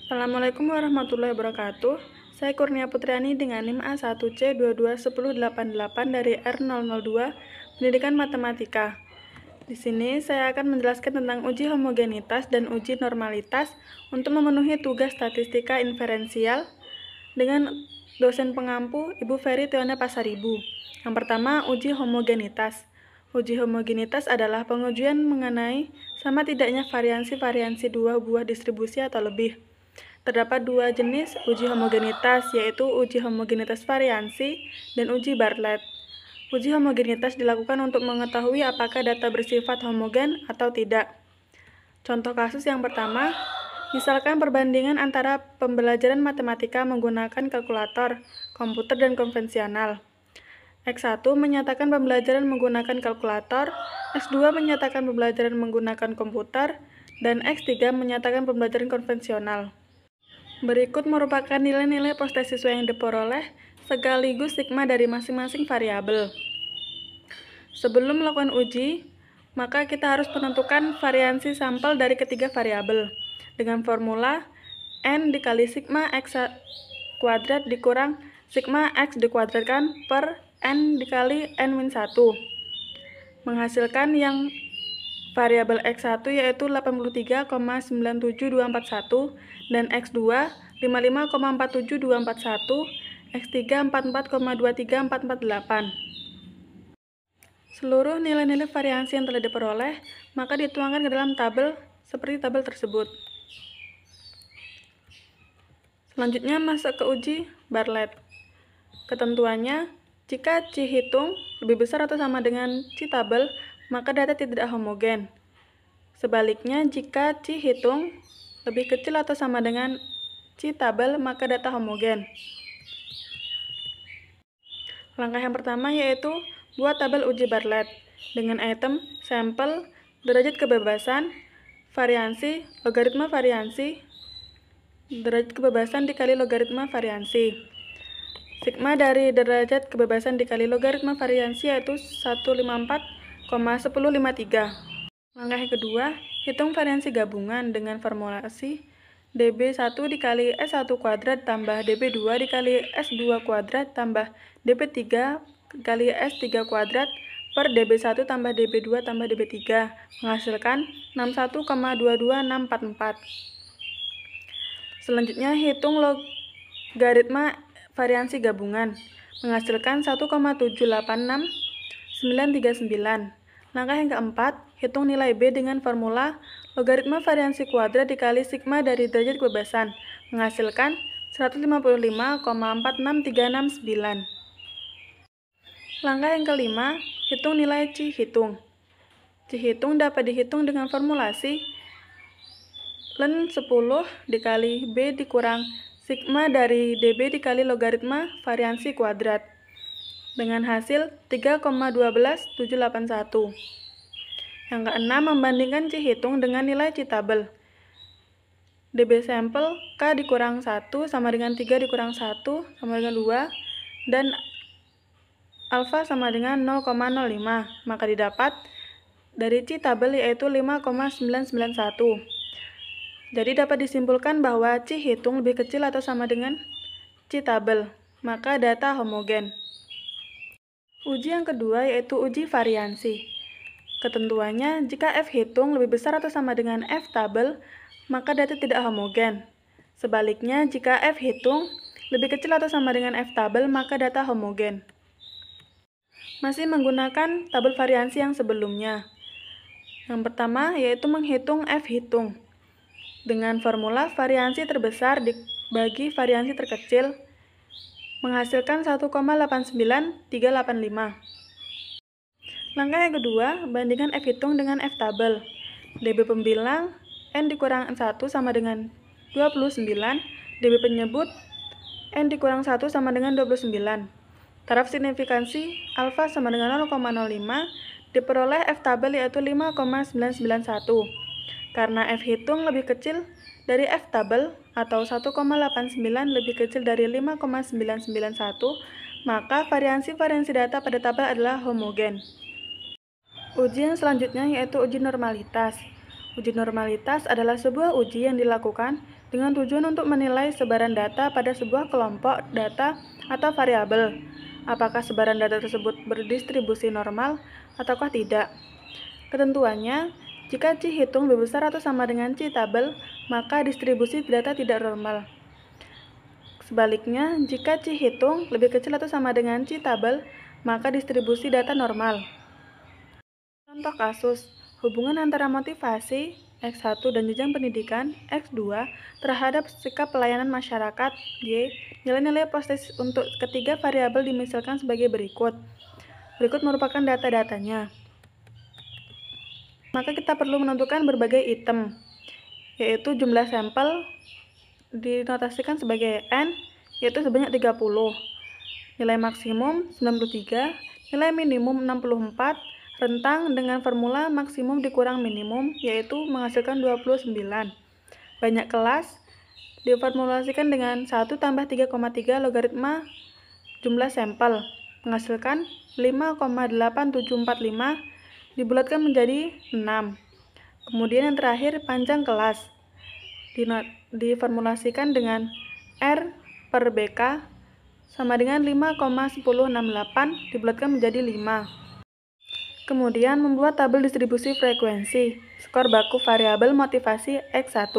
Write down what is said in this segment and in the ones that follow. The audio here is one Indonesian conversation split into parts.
Assalamualaikum warahmatullahi wabarakatuh. Saya Kurnia Putriani dengan NIM A1C221088 dari R002 Pendidikan Matematika. Di sini saya akan menjelaskan tentang uji homogenitas dan uji normalitas untuk memenuhi tugas statistika inferensial dengan dosen pengampu Ibu Ferry Tiona Pasaribu. Yang pertama, uji homogenitas. Uji homogenitas adalah pengujian mengenai sama tidaknya variansi-variansi dua buah distribusi atau lebih. Terdapat dua jenis uji homogenitas, yaitu uji homogenitas variansi dan uji Bartlett. Uji homogenitas dilakukan untuk mengetahui apakah data bersifat homogen atau tidak. Contoh kasus yang pertama, misalkan perbandingan antara pembelajaran matematika menggunakan kalkulator, komputer, dan konvensional. X1 menyatakan pembelajaran menggunakan kalkulator, X2 menyatakan pembelajaran menggunakan komputer, dan X3 menyatakan pembelajaran konvensional. Berikut merupakan nilai-nilai proses siswa yang diperoleh sekaligus sigma dari masing-masing variabel. Sebelum melakukan uji, maka kita harus menentukan variansi sampel dari ketiga variabel dengan formula n dikali sigma x kuadrat dikurang sigma x dikuadratkan per n dikali n-1, menghasilkan yang variabel X1 yaitu 83,97241 dan X2 55,47241, X3 44,23448. Seluruh nilai-nilai variansi yang telah diperoleh maka dituangkan ke dalam tabel seperti tabel tersebut. Selanjutnya masuk ke uji Bartlett. Ketentuannya, jika C hitung lebih besar atau sama dengan C tabel, maka data tidak homogen. Sebaliknya, jika C hitung lebih kecil atau sama dengan C tabel, maka data homogen. Langkah yang pertama yaitu buat tabel uji Bartlett dengan item sampel, derajat kebebasan, variansi, logaritma variansi, derajat kebebasan dikali logaritma variansi. Sigma dari derajat kebebasan dikali logaritma variansi yaitu 154,1053. Langkah yang kedua, hitung variansi gabungan dengan formulasi dB1 dikali S1 kuadrat tambah dB2 dikali S2 kuadrat tambah dB3 dikali S3 kuadrat per dB1 tambah dB2 tambah dB3, menghasilkan 61,22644. Selanjutnya, hitung logaritma variansi gabungan, menghasilkan 1,786939. Langkah yang keempat, hitung nilai B dengan formula logaritma variansi kuadrat dikali sigma dari derajat kebebasan, menghasilkan 155,46369. Langkah yang kelima, hitung nilai C hitung. C hitung dapat dihitung dengan formulasi ln 10 dikali B dikurang sigma dari dB dikali logaritma variansi kuadrat dengan hasil 3,12781. Yang keenam, membandingkan C hitung dengan nilai C tabel. dB sampel K dikurang 1 sama dengan 3 dikurang 1 sama dengan 2 dan alfa sama dengan 0,05, maka didapat dari C tabel yaitu 5,991. Jadi dapat disimpulkan bahwa C hitung lebih kecil atau sama dengan C tabel, maka data homogen. Uji yang kedua yaitu uji variansi. Ketentuannya, jika F hitung lebih besar atau sama dengan F tabel, maka data tidak homogen. Sebaliknya, jika F hitung lebih kecil atau sama dengan F tabel, maka data homogen. Masih menggunakan tabel variansi yang sebelumnya. Yang pertama yaitu menghitung F hitung dengan formula variansi terbesar dibagi variansi terkecil, menghasilkan 1,89385. Langkah yang kedua, bandingkan F hitung dengan F tabel. dB pembilang N dikurang 1 sama dengan 29, dB penyebut N dikurang 1 sama dengan 29. Taraf signifikansi alfa sama dengan 0,05, diperoleh F tabel yaitu 5,991. Karena F hitung lebih kecil dari F tabel atau 1,89 lebih kecil dari 5,991, maka variansi-variansi data pada tabel adalah homogen. Ujian selanjutnya yaitu uji normalitas. Uji normalitas adalah sebuah uji yang dilakukan dengan tujuan untuk menilai sebaran data pada sebuah kelompok data atau variabel. Apakah sebaran data tersebut berdistribusi normal ataukah tidak? Ketentuannya, jika C hitung lebih besar atau sama dengan C tabel, maka distribusi data tidak normal. Sebaliknya, jika C hitung lebih kecil atau sama dengan C tabel, maka distribusi data normal. Contoh kasus, hubungan antara motivasi X1 dan jenjang pendidikan X2 terhadap sikap pelayanan masyarakat Y, nilai-nilai positif untuk ketiga variabel dimisalkan sebagai berikut. Berikut merupakan data-datanya. Maka kita perlu menentukan berbagai item, yaitu jumlah sampel dinotasikan sebagai N, yaitu sebanyak 30, nilai maksimum 93, nilai minimum 64, rentang dengan formula maksimum dikurang minimum, yaitu menghasilkan 29. Banyak kelas diformulasikan dengan 1 tambah 3,3 logaritma jumlah sampel, menghasilkan 5,8745, dibulatkan menjadi 6. Kemudian yang terakhir, panjang kelas diformulasikan dengan R per BK sama dengan 5,1068 dibulatkan menjadi 5. Kemudian membuat tabel distribusi frekuensi skor baku variabel motivasi X1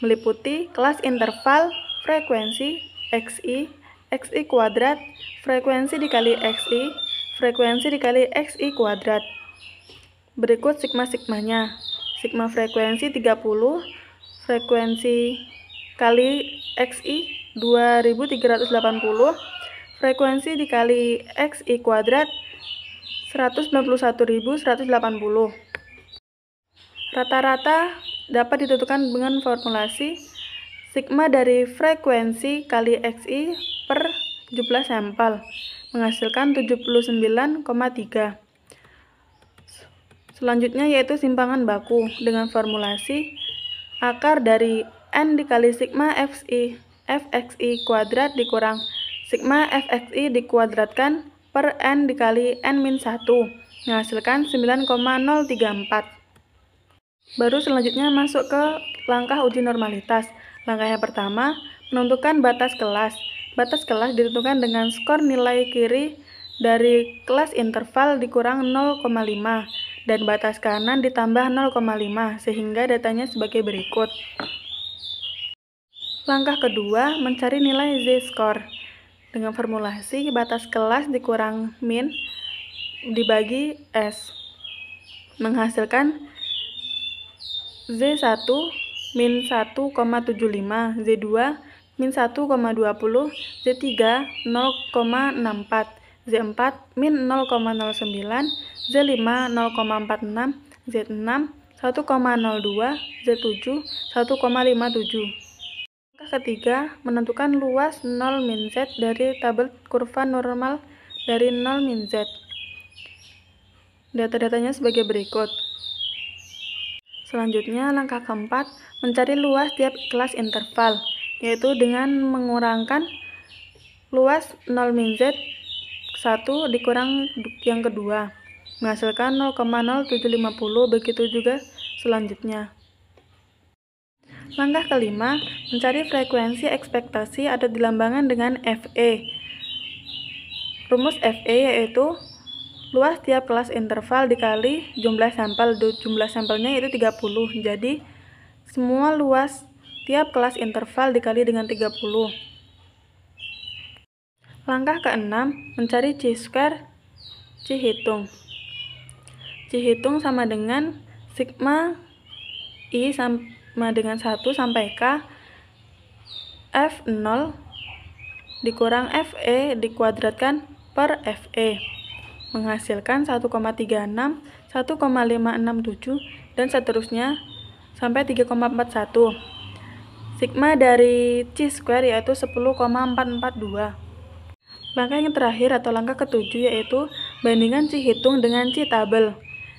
meliputi kelas interval frekuensi XI, XI kuadrat, frekuensi dikali XI, frekuensi dikali XI kuadrat. Berikut sigma-sigmanya. Sigma frekuensi 30, frekuensi kali XI 2380, frekuensi dikali XI kuadrat 191.180. Rata-rata dapat ditentukan dengan formulasi sigma dari frekuensi kali XI per jumlah sampel, menghasilkan 79,3. Selanjutnya yaitu simpangan baku dengan formulasi akar dari N dikali sigma Fxi kuadrat dikurang sigma Fxi dikuadratkan per N dikali N-1, menghasilkan 9,034. Baru selanjutnya masuk ke langkah uji normalitas. Langkah yang pertama, menentukan batas kelas. Batas kelas ditentukan dengan skor nilai kiri dari kelas interval dikurang 0,5 dan batas kanan ditambah 0,5 sehingga datanya sebagai berikut. Langkah kedua, mencari nilai z-score dengan formulasi batas kelas dikurang min dibagi S, menghasilkan Z1 min 1,75, Z2 min 1,20, Z3 0,64, Z4 min 0,09, Z5 0,46, Z6 1,02, Z7 1,57. Langkah ketiga, menentukan luas 0 min Z dari tabel kurva normal dari 0 min Z. Data-datanya sebagai berikut. Selanjutnya, langkah keempat, mencari luas tiap kelas interval, yaitu dengan mengurangkan luas 0 min Z 1 dikurang yang kedua, menghasilkan 0,0750, begitu juga selanjutnya. Langkah kelima, mencari frekuensi ekspektasi atau dilambangkan dengan FE. Rumus FE yaitu luas tiap kelas interval dikali jumlah sampel. Jumlah sampelnya yaitu 30. Jadi, semua luas tiap kelas interval dikali dengan 30. Langkah keenam, mencari C-square C hitung. C hitung sama dengan sigma I sama dengan 1 sampai K F0 dikurang FE dikuadratkan per FE, menghasilkan 1,36, 1,567, dan seterusnya sampai 3,41. Sigma dari C-square yaitu 10,442. Langkah yang terakhir atau langkah ketujuh yaitu bandingkan C hitung dengan C tabel.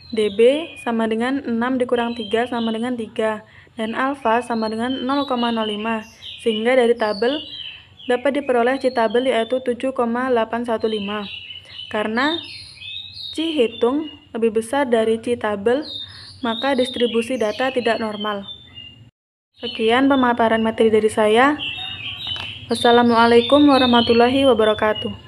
DB sama dengan 6 dikurang 3 sama dengan 3, dan alfa sama dengan 0,05, sehingga dari tabel dapat diperoleh C tabel yaitu 7,815. Karena C hitung lebih besar dari C tabel, maka distribusi data tidak normal. Sekian pemaparan materi dari saya. Wassalamualaikum warahmatullahi wabarakatuh.